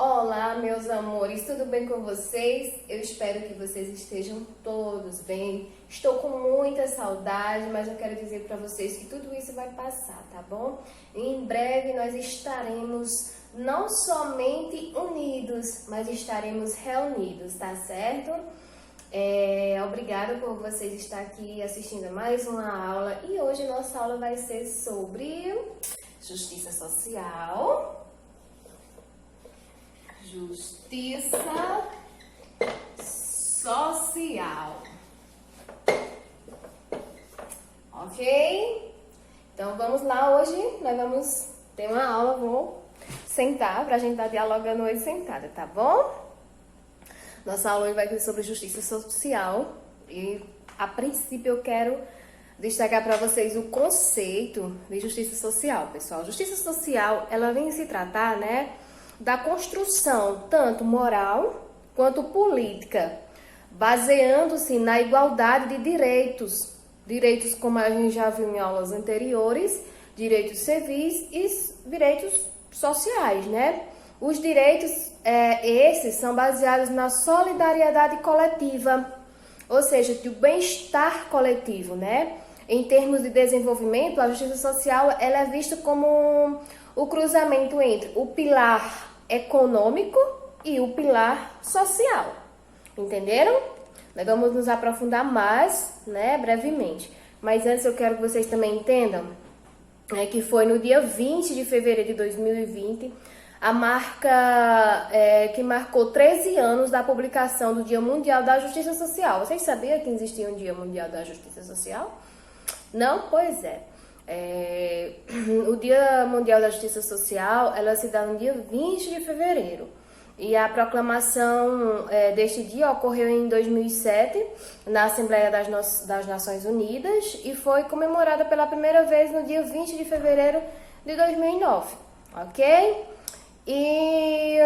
Olá, meus amores, tudo bem com vocês? Eu espero que vocês estejam todos bem. Estou com muita saudade, mas eu quero dizer para vocês que tudo isso vai passar, tá bom? Em breve nós estaremos não somente unidos, mas estaremos reunidos, tá certo? Obrigada por vocês estar aqui assistindo a mais uma aula. E hoje nossa aula vai ser sobre justiça social. Justiça social. Ok? Então vamos lá, hoje nós vamos ter uma aula, vou sentar pra gente estar dialogando hoje sentada, tá bom? Nossa aula hoje vai ser sobre justiça social e a princípio eu quero destacar para vocês o conceito de justiça social, pessoal. Justiça social, ela vem se tratar, né, da construção tanto moral quanto política, baseando-se na igualdade de direitos. Direitos, como a gente já viu em aulas anteriores, direitos civis e direitos sociais, né? Os direitos, esses são baseados na solidariedade coletiva, ou seja, do bem-estar coletivo, né? Em termos de desenvolvimento, a justiça social ela é vista como o cruzamento entre o pilar econômico e o pilar social. Entenderam? Nós vamos nos aprofundar mais, né, brevemente. Mas antes eu quero que vocês também entendam que foi no dia 20 de fevereiro de 2020, a marca que marcou 13 anos da publicação do Dia Mundial da Justiça Social. Vocês sabiam que existia um Dia Mundial da Justiça Social? Não? Pois é. O Dia Mundial da Justiça Social, ela se dá no dia 20 de fevereiro. E a proclamação deste dia ocorreu em 2007, na Assembleia das Nações Unidas, e foi comemorada pela primeira vez no dia 20 de fevereiro de 2009, ok? E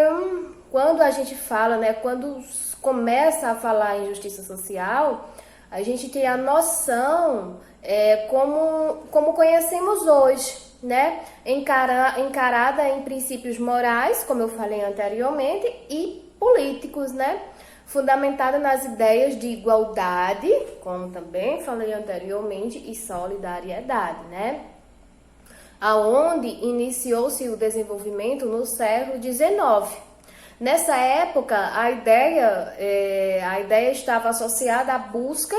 quando a gente fala, né, quando começa a falar em justiça social, a gente tem a noção como conhecemos hoje, né? Encarada em princípios morais, como eu falei anteriormente, e políticos, né? Fundamentada nas ideias de igualdade, como também falei anteriormente, e solidariedade, né? Aonde iniciou-se o desenvolvimento no século XIX. Nessa época, a ideia estava associada à busca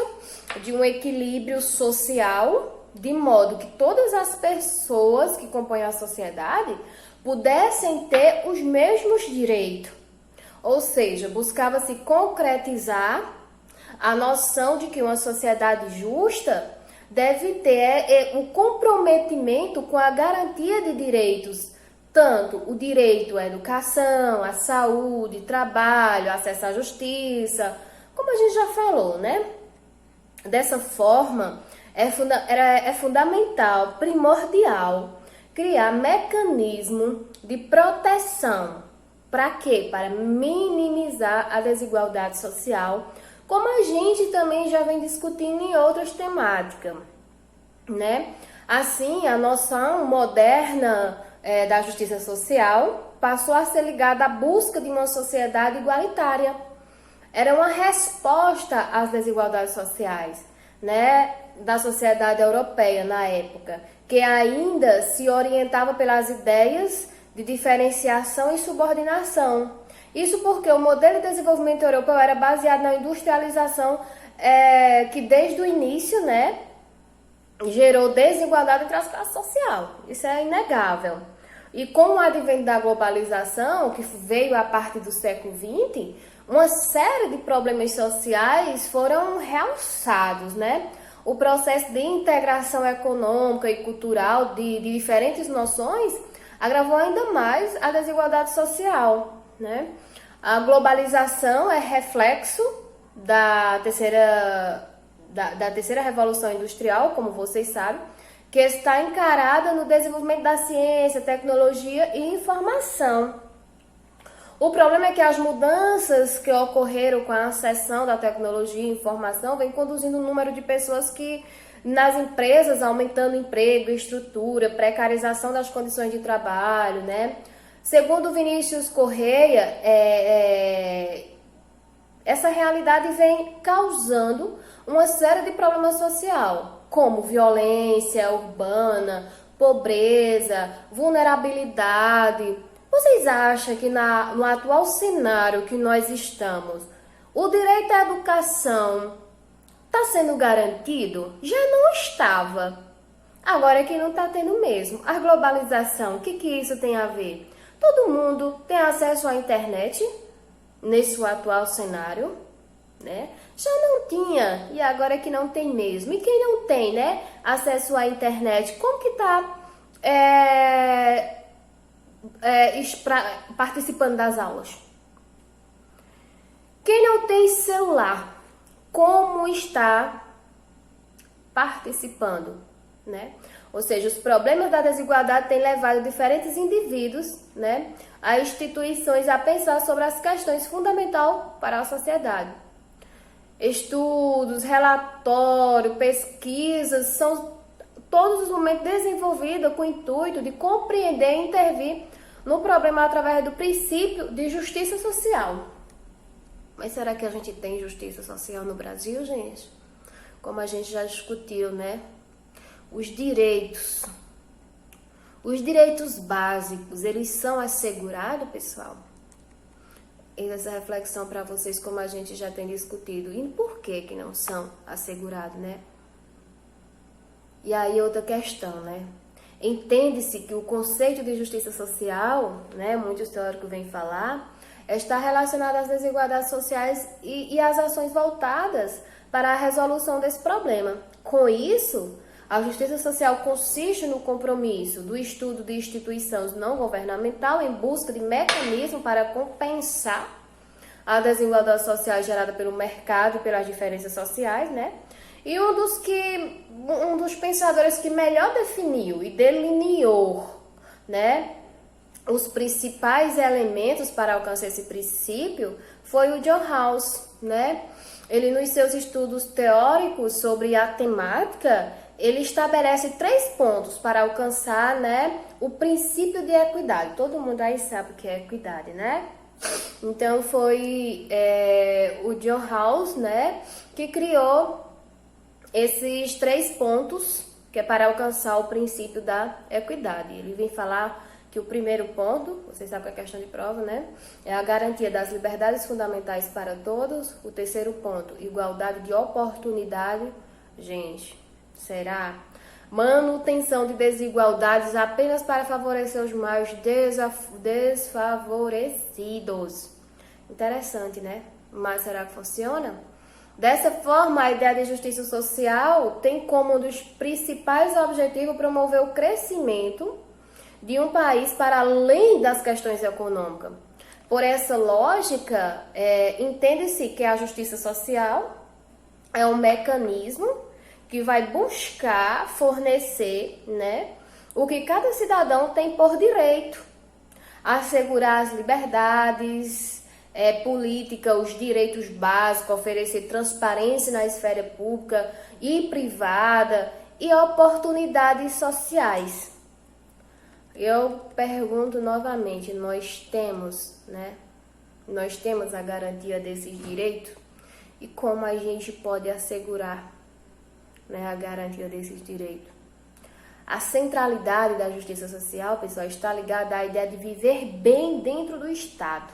de um equilíbrio social, de modo que todas as pessoas que compõem a sociedade pudessem ter os mesmos direitos. Ou seja, buscava-se concretizar a noção de que uma sociedade justa deve ter o comprometimento com a garantia de direitos, tanto o direito à educação, à saúde, trabalho, acesso à justiça, como a gente já falou, né? Dessa forma, é fundamental, primordial, criar mecanismo de proteção. Para quê? Para minimizar a desigualdade social, como a gente também já vem discutindo em outras temáticas, né? Assim, a noção moderna da justiça social passou a ser ligada à busca de uma sociedade igualitária. Era uma resposta às desigualdades sociais, né, da sociedade europeia na época, que ainda se orientava pelas ideias de diferenciação e subordinação. Isso porque o modelo de desenvolvimento europeu era baseado na industrialização que desde o início, né, gerou desigualdade entre as classes sociais. Isso é inegável. E com o advento da globalização, que veio a partir do século XX, uma série de problemas sociais foram realçados, né? O processo de integração econômica e cultural de diferentes noções agravou ainda mais a desigualdade social, né? A globalização é reflexo da terceira revolução industrial, como vocês sabem, que está encarada no desenvolvimento da ciência, tecnologia e informação. O problema é que as mudanças que ocorreram com a acessão da tecnologia e informação vem conduzindo o número de pessoas que nas empresas, aumentando emprego, estrutura, precarização das condições de trabalho, né? Segundo Vinícius Correia, essa realidade vem causando uma série de problemas sociais, como violência urbana, pobreza, vulnerabilidade. Vocês acham que no atual cenário que nós estamos, o direito à educação está sendo garantido? Já não estava. Agora é que não está tendo mesmo. A globalização, o que isso tem a ver? Todo mundo tem acesso à internet nesse atual cenário, né? Já não tinha e agora é que não tem mesmo. E quem não tem, né, acesso à internet, como que está participando das aulas? Quem não tem celular, como está participando, né? Ou seja, os problemas da desigualdade têm levado diferentes indivíduos, né, a instituições a pensar sobre as questões fundamentais para a sociedade. Estudos, relatórios, pesquisas são todos os momentos desenvolvidos com o intuito de compreender e intervir no problema através do princípio de justiça social. Mas será que a gente tem justiça social no Brasil, gente? Como a gente já discutiu, né? Os direitos básicos, eles são assegurados, pessoal? Essa reflexão para vocês, como a gente já tem discutido. E por que não são assegurados, né? E aí outra questão, né? Entende-se que o conceito de justiça social, né, muitos teóricos vêm falar, está relacionado às desigualdades sociais e às ações voltadas para a resolução desse problema. Com isso, a justiça social consiste no compromisso do estudo de instituições não governamentais em busca de mecanismos para compensar a desigualdade social gerada pelo mercado e pelas diferenças sociais, né? E um dos pensadores que melhor definiu e delineou, né, os principais elementos para alcançar esse princípio foi o John Rawls, né? Ele, nos seus estudos teóricos sobre a temática, ele estabelece 3 pontos para alcançar, né, o princípio de equidade. Todo mundo aí sabe o que é equidade, né? Então foi o John Rawls, né, que criou esses 3 pontos que é para alcançar o princípio da equidade. Ele vem falar que o primeiro ponto, vocês sabem que é questão de prova, né? É a garantia das liberdades fundamentais para todos. O terceiro ponto, igualdade de oportunidade. Gente, será? Manutenção de desigualdades apenas para favorecer os mais desfavorecidos. Interessante, né? Mas será que funciona? Dessa forma, a ideia de justiça social tem como um dos principais objetivos promover o crescimento de um país para além das questões econômicas. Por essa lógica, entende-se que a justiça social é um mecanismo que vai buscar fornecer, né, o que cada cidadão tem por direito, assegurar as liberdades política, os direitos básicos, oferecer transparência na esfera pública e privada e oportunidades sociais. Eu pergunto novamente, nós temos a garantia desses direitos? E como a gente pode assegurar, né, a garantia desses direitos? A centralidade da justiça social, pessoal, está ligada à ideia de viver bem dentro do Estado.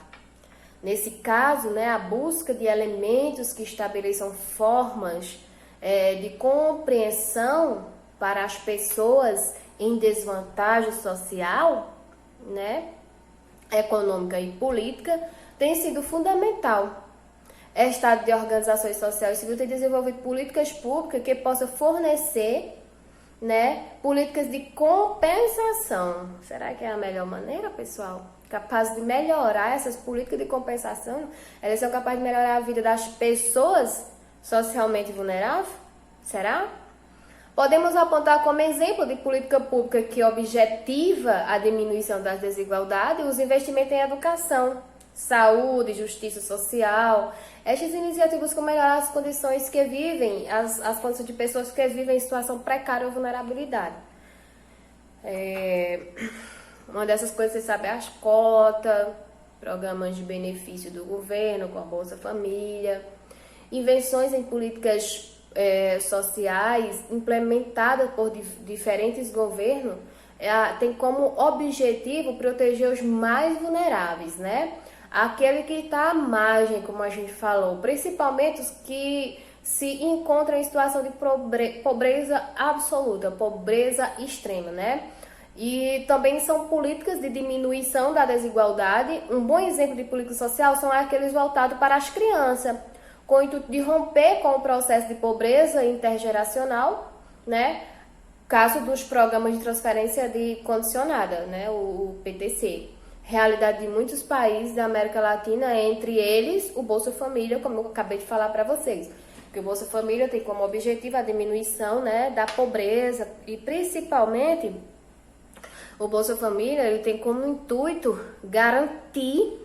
Nesse caso, né, a busca de elementos que estabeleçam formas de compreensão para as pessoas em desvantagem social, né, econômica e política, tem sido fundamental. O Estado de organizações sociais e civis tem desenvolvido políticas públicas que possam fornecer, né, políticas de compensação. Será que é a melhor maneira, pessoal? Capaz de melhorar essas políticas de compensação? Elas são capazes de melhorar a vida das pessoas socialmente vulneráveis? Será? Podemos apontar como exemplo de política pública que objetiva a diminuição das desigualdades os investimentos em educação, saúde, justiça social. Estas iniciativas buscam melhorar as condições que vivem, as condições de pessoas que vivem em situação precária ou vulnerabilidade. Uma dessas coisas, você sabe, é as cotas, programas de benefício do governo, com a Bolsa Família, invenções em políticas sociais implementadas por diferentes governos, tem como objetivo proteger os mais vulneráveis, né? Aquele que está à margem, como a gente falou, principalmente os que se encontram em situação de pobreza absoluta, pobreza extrema, né? E também são políticas de diminuição da desigualdade. Um bom exemplo de política social são aqueles voltados para as crianças, com o intuito de romper com o processo de pobreza intergeracional, né? Caso dos programas de transferência de condicionada, né? O PTC. Realidade de muitos países da América Latina, entre eles o Bolsa Família, como eu acabei de falar para vocês. Porque o Bolsa Família tem como objetivo a diminuição, né, da pobreza e principalmente o Bolsa Família ele tem como intuito garantir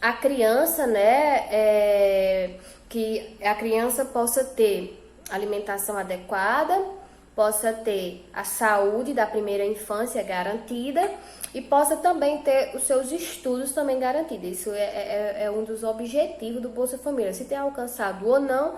a criança, né, que a criança possa ter alimentação adequada, possa ter a saúde da primeira infância garantida e possa também ter os seus estudos também garantidos. Isso é um dos objetivos do Bolsa Família. Se tem alcançado ou não,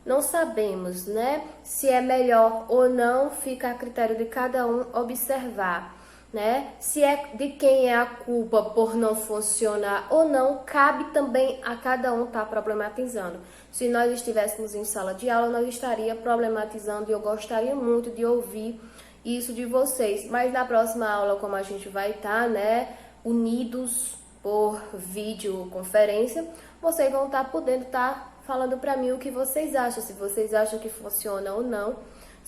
não sabemos, né? Se é melhor ou não, fica a critério de cada um observar, né? Se é de quem é a culpa por não funcionar ou não, cabe também a cada um estar problematizando. Se nós estivéssemos em sala de aula, nós estaríamos problematizando e eu gostaria muito de ouvir isso de vocês. Mas na próxima aula, como a gente vai estar, né, unidos por videoconferência, vocês vão estar podendo estar falando para mim o que vocês acham, se vocês acham que funciona ou não,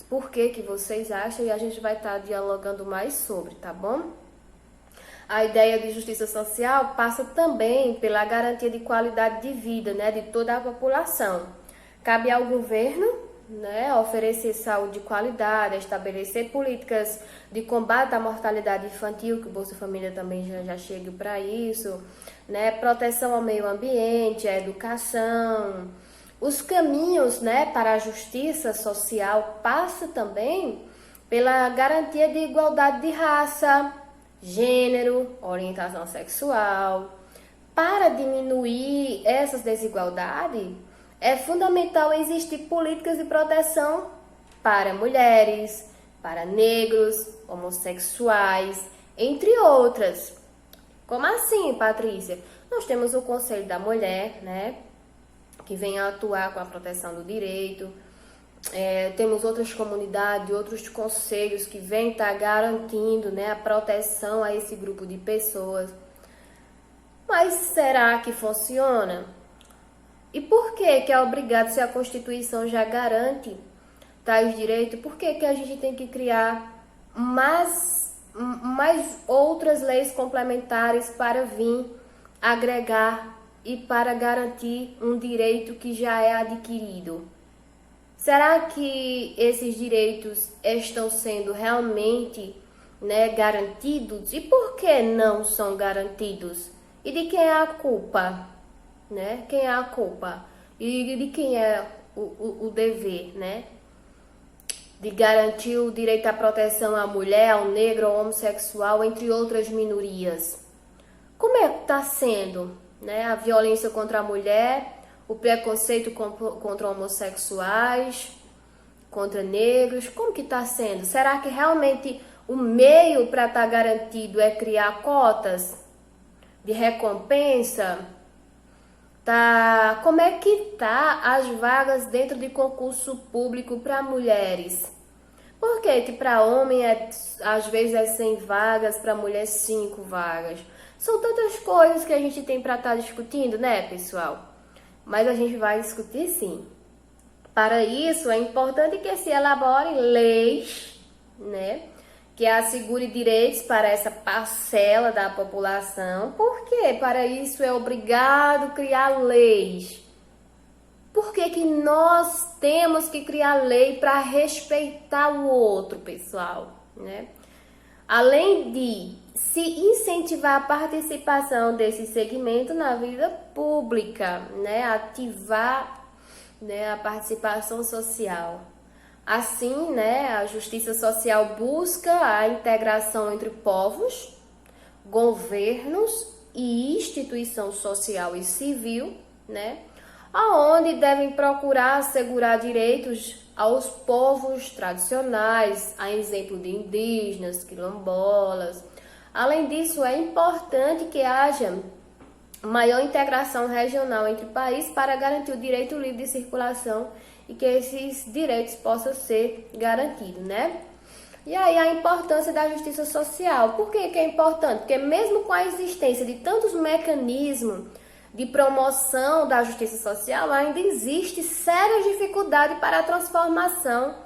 por que vocês acham, e a gente vai estar dialogando mais sobre, tá bom? A ideia de justiça social passa também pela garantia de qualidade de vida, né, de toda a população. Cabe ao governo, né, oferecer saúde de qualidade, estabelecer políticas de combate à mortalidade infantil, que o Bolsa Família também já chega para isso, né, proteção ao meio ambiente, a educação. Os caminhos, né, para a justiça social passa também pela garantia de igualdade de raça, gênero, orientação sexual. Para diminuir essas desigualdades, é fundamental existir políticas de proteção para mulheres, para negros, homossexuais, entre outras. Como assim, Patrícia? Nós temos o Conselho da Mulher, né, que vem a atuar com a proteção do direito. Temos outras comunidades, outros conselhos que vêm estar garantindo, né, a proteção a esse grupo de pessoas. Mas será que funciona? E por que é obrigado se a Constituição já garante tais direitos? Por que a gente tem que criar mais outras leis complementares para vir agregar e para garantir um direito que já é adquirido? Será que esses direitos estão sendo realmente, né, garantidos? E por que não são garantidos? E de quem é a culpa? Né? Quem é a culpa? E de quem é o dever, né? De garantir o direito à proteção à mulher, ao negro, ao homossexual, entre outras minorias. Como é que está sendo, né, a violência contra a mulher, o preconceito contra homossexuais, contra negros? Como que está sendo? Será que realmente o meio para estar garantido é criar cotas de recompensa? Tá, como é que tá as vagas dentro de concurso público para mulheres? Porque para homem às vezes é 100 vagas, para mulher 5 vagas. São tantas coisas que a gente tem para estar discutindo, né, pessoal? Mas a gente vai discutir sim. Para isso é importante que se elaborem leis, né, que assegure direitos para essa parcela da população. Por quê? Para isso é obrigado criar leis. Por que nós temos que criar lei para respeitar o outro, pessoal, né? Além de se incentivar a participação desse segmento na vida pública, né? Ativar, né, a participação social. Assim, né, a justiça social busca a integração entre povos, governos e instituição social e civil, né, aonde devem procurar assegurar direitos aos povos tradicionais, a exemplo de indígenas, quilombolas. Além disso, é importante que haja maior integração regional entre países para garantir o direito livre de circulação e que esses direitos possam ser garantidos, né? E aí a importância da justiça social. Por que é importante? Porque mesmo com a existência de tantos mecanismos de promoção da justiça social, ainda existe séria dificuldade para a transformação,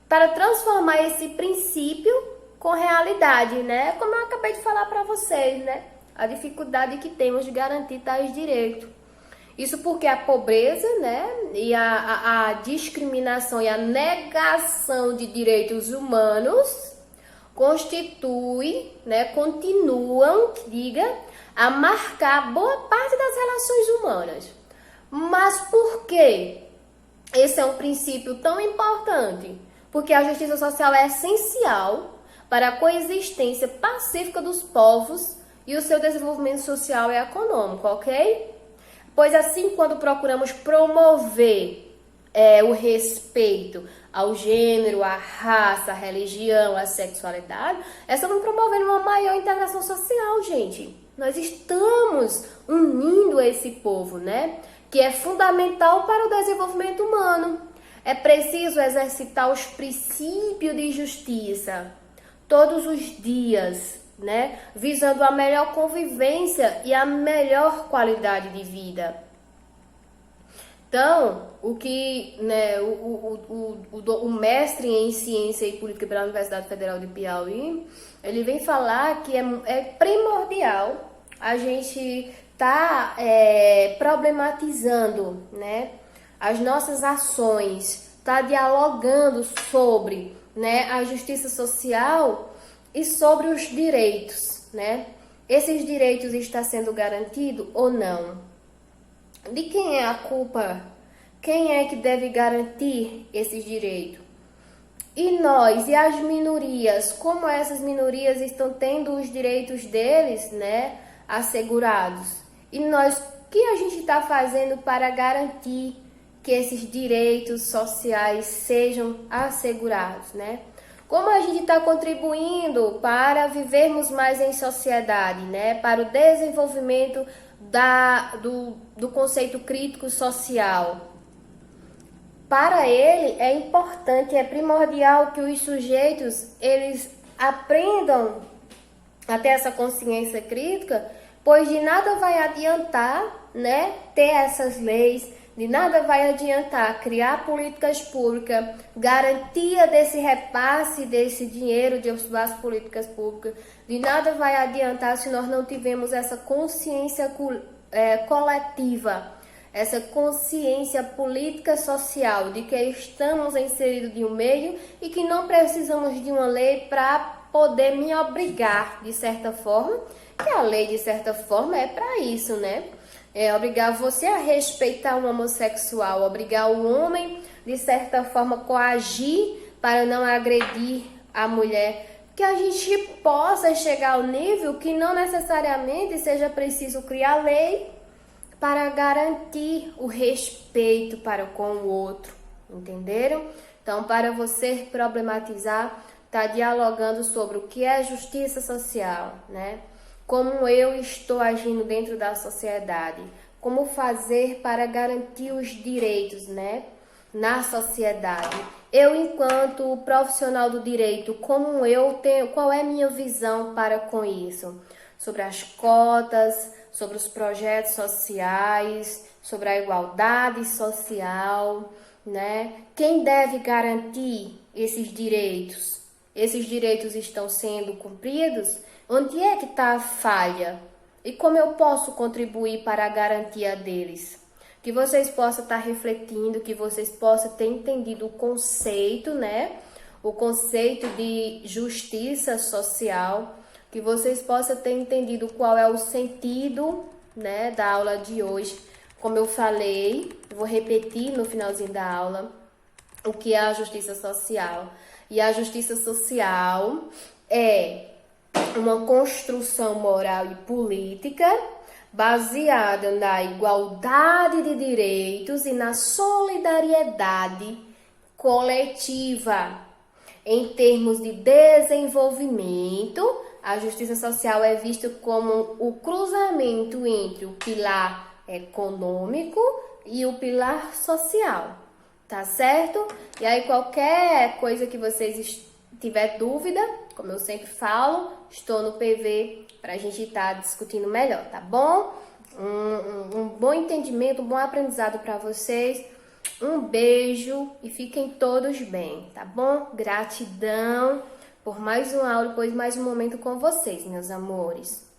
para transformar esse princípio com realidade, né? Como eu acabei de falar para vocês, né? A dificuldade que temos de garantir tais direitos. Isso porque a pobreza, né, e a discriminação e a negação de direitos humanos constitui, né, continuam, a marcar boa parte das relações humanas. Mas por que esse é um princípio tão importante? Porque a justiça social é essencial para a coexistência pacífica dos povos e o seu desenvolvimento social e econômico, ok? Pois assim, quando procuramos promover o respeito ao gênero, à raça, à religião, à sexualidade, estamos promovendo uma maior integração social, gente. Nós estamos unindo esse povo, né? Que é fundamental para o desenvolvimento humano. É preciso exercitar os princípios de justiça todos os dias, né? Visando a melhor convivência e a melhor qualidade de vida. Então, o que, né, o mestre em ciência e política pela Universidade Federal de Piauí, ele vem falar que é primordial a gente tá problematizando, né, as nossas ações, tá dialogando sobre, né, a justiça social e sobre os direitos, né? Esses direitos estão sendo garantidos ou não? De quem é a culpa? Quem é que deve garantir esses direitos? E nós, e as minorias, como essas minorias estão tendo os direitos deles, né, assegurados? E nós, o que a gente está fazendo para garantir que esses direitos sociais sejam assegurados, né? Como a gente está contribuindo para vivermos mais em sociedade, né? Para o desenvolvimento do conceito crítico social. Para ele é importante, é primordial que os sujeitos eles aprendam a ter essa consciência crítica, pois de nada vai adiantar, né, ter essas leis. De nada vai adiantar criar políticas públicas, garantia desse repasse desse dinheiro das políticas públicas. De nada vai adiantar se nós não tivermos essa consciência coletiva, essa consciência política social de que estamos inseridos de um meio e que não precisamos de uma lei para poder me obrigar, de certa forma, que a lei, de certa forma, é para isso, né? É obrigar você a respeitar um homossexual, obrigar o homem, de certa forma, coagir para não agredir a mulher. Que a gente possa chegar ao nível que não necessariamente seja preciso criar lei para garantir o respeito para com o outro, entenderam? Então, para você problematizar, tá dialogando sobre o que é justiça social, né? Como eu estou agindo dentro da sociedade, como fazer para garantir os direitos, né, na sociedade. Eu, enquanto profissional do direito, como eu tenho, qual é a minha visão para com isso? Sobre as cotas, sobre os projetos sociais, sobre a igualdade social, né? Quem deve garantir esses direitos? Esses direitos estão sendo cumpridos? Onde é que está a falha? E como eu posso contribuir para a garantia deles? Que vocês possam estar refletindo, que vocês possam ter entendido o conceito, né? O conceito de justiça social, que vocês possam ter entendido qual é o sentido, né, da aula de hoje. Como eu falei, vou repetir no finalzinho da aula o que é a justiça social. E a justiça social é uma construção moral e política baseada na igualdade de direitos e na solidariedade coletiva. Em termos de desenvolvimento, a justiça social é vista como o cruzamento entre o pilar econômico e o pilar social, tá certo? E aí qualquer coisa que vocês tiver dúvida, como eu sempre falo, estou no PV para a gente estar discutindo melhor, tá bom? Um bom entendimento, um bom aprendizado para vocês. Um beijo e fiquem todos bem, tá bom? Gratidão por mais uma aula, por mais um momento com vocês, meus amores.